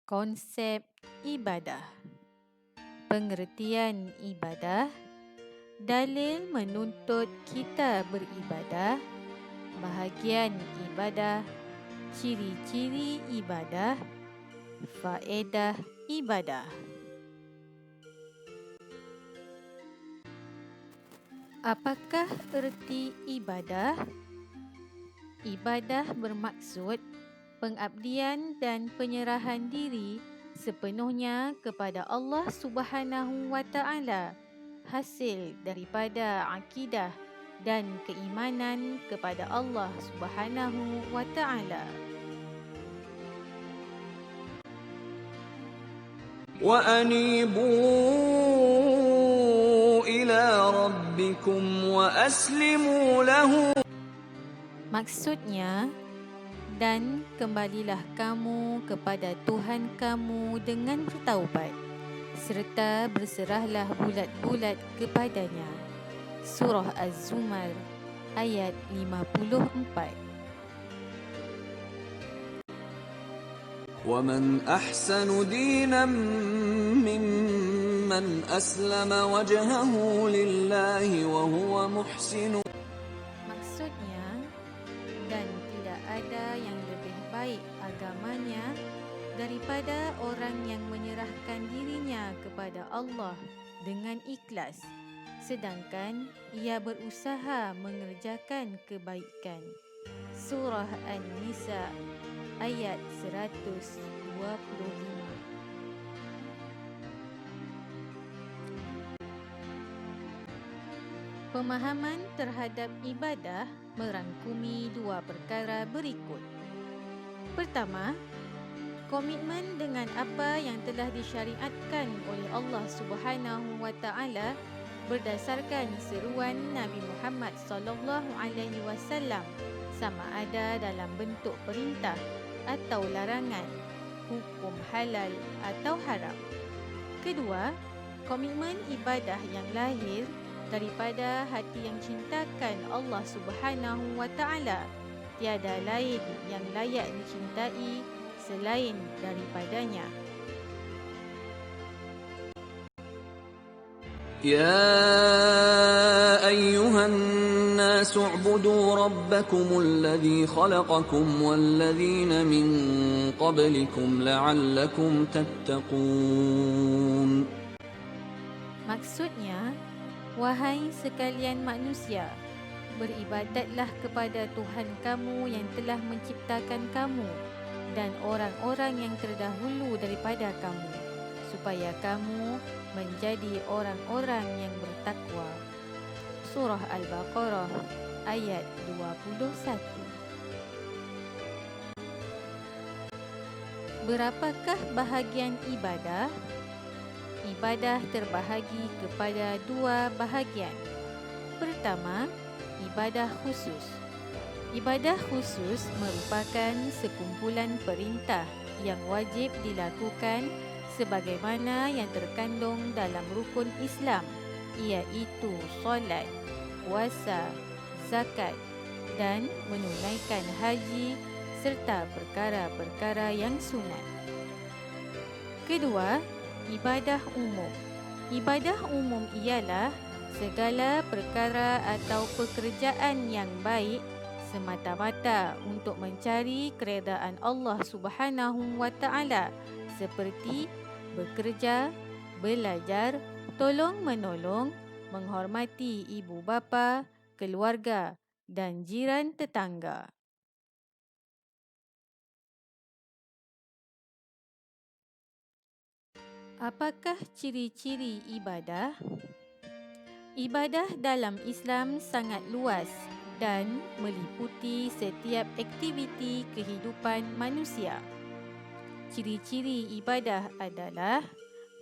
Konsep ibadah. Pengertian ibadah. Dalil menuntut kita beribadah. Bahagian ibadah. Ciri-ciri ibadah. Faedah ibadah. Apakah erti ibadah? Ibadah bermaksud pengabdian dan penyerahan diri sepenuhnya kepada Allah Subhanahu wa Ta'ala, hasil daripada akidah dan keimanan kepada Allah Subhanahu wa Ta'ala. وَأَنِيبُوا إِلَى رَبِّكُمْ وَأَسْلِمُوا لَهُ. Maksudnya, dan kembalilah kamu kepada Tuhan kamu dengan bertaubat, serta berserahlah bulat-bulat kepadanya. Surah Az-Zumar ayat 54. وَمَنْ أَحْسَنُ دِينًا مِّمَّنْ أَسْلَمَ وَجْهَهُ لِلَّهِ وَهُوَ مُحْسِنٌ. Maksudnya, dan tidak ada yang lebih baik agamanya daripada orang yang menyerahkan dirinya kepada Allah dengan ikhlas, sedangkan ia berusaha mengerjakan kebaikan. Surah An-Nisa ayat 125. Pemahaman terhadap ibadah merangkumi dua perkara berikut. Pertama, komitmen dengan apa yang telah disyariatkan oleh Allah Subhanahu wa Ta'ala berdasarkan seruan Nabi Muhammad SAW, sama ada dalam bentuk perintah atau larangan, hukum halal atau haram. Kedua, komitmen ibadah yang lahir daripada hati yang cintakan Allah Subhanahu wa Ta'ala. Tiada lain yang layak dicintai selain daripadanya. يَا أَيُّهَا النَّاسُ اعْبُدُوا رَبَّكُمُ الَّذِي خَلَقَكُمْ وَالَّذِينَ مِنْ قَبْلِكُمْ لَعَلَّكُمْ تَتَّقُونَ. Maksudnya, wahai sekalian manusia, beribadatlah kepada Tuhan kamu yang telah menciptakan kamu dan orang-orang yang terdahulu daripada kamu, supaya kamu menjadi orang-orang yang bertakwa. Surah Al-Baqarah ayat 21. Berapakah bahagian ibadah? Ibadah terbahagi kepada dua bahagian. Pertama, ibadah khusus. Ibadah khusus merupakan sekumpulan perintah yang wajib dilakukan sebagaimana yang terkandung dalam rukun Islam, iaitu solat, puasa, zakat dan menunaikan haji serta perkara-perkara yang sunat. Kedua, ibadah umum. Ibadah umum ialah segala perkara atau pekerjaan yang baik semata-mata untuk mencari keredaan Allah Subhanahu wa Ta'ala, seperti bekerja, belajar, tolong-menolong, menghormati ibu bapa, keluarga dan jiran tetangga. Apakah ciri-ciri ibadah? Ibadah dalam Islam sangat luas dan meliputi setiap aktiviti kehidupan manusia. Ciri-ciri ibadah adalah: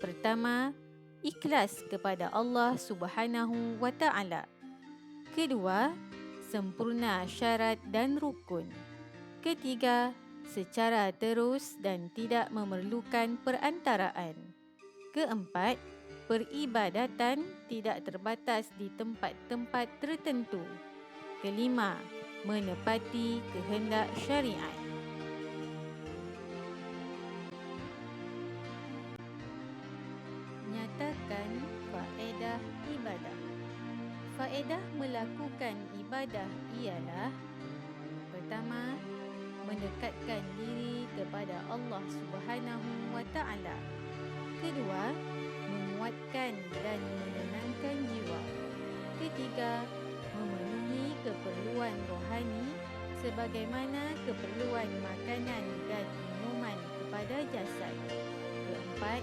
pertama, ikhlas kepada Allah Subhanahu wa Ta'ala. Kedua, sempurna syarat dan rukun. Ketiga, secara terus dan tidak memerlukan perantaraan. Keempat, peribadatan tidak terbatas di tempat-tempat tertentu. Kelima, menepati kehendak syariat. Faedah melakukan ibadah ialah: pertama, mendekatkan diri kepada Allah Subhanahu wa Ta'ala. Kedua, menguatkan dan menenangkan jiwa. Ketiga, memenuhi keperluan rohani sebagaimana keperluan makanan dan minuman kepada jasad. Keempat,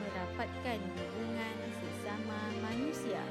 merapatkan hubungan sesama manusia.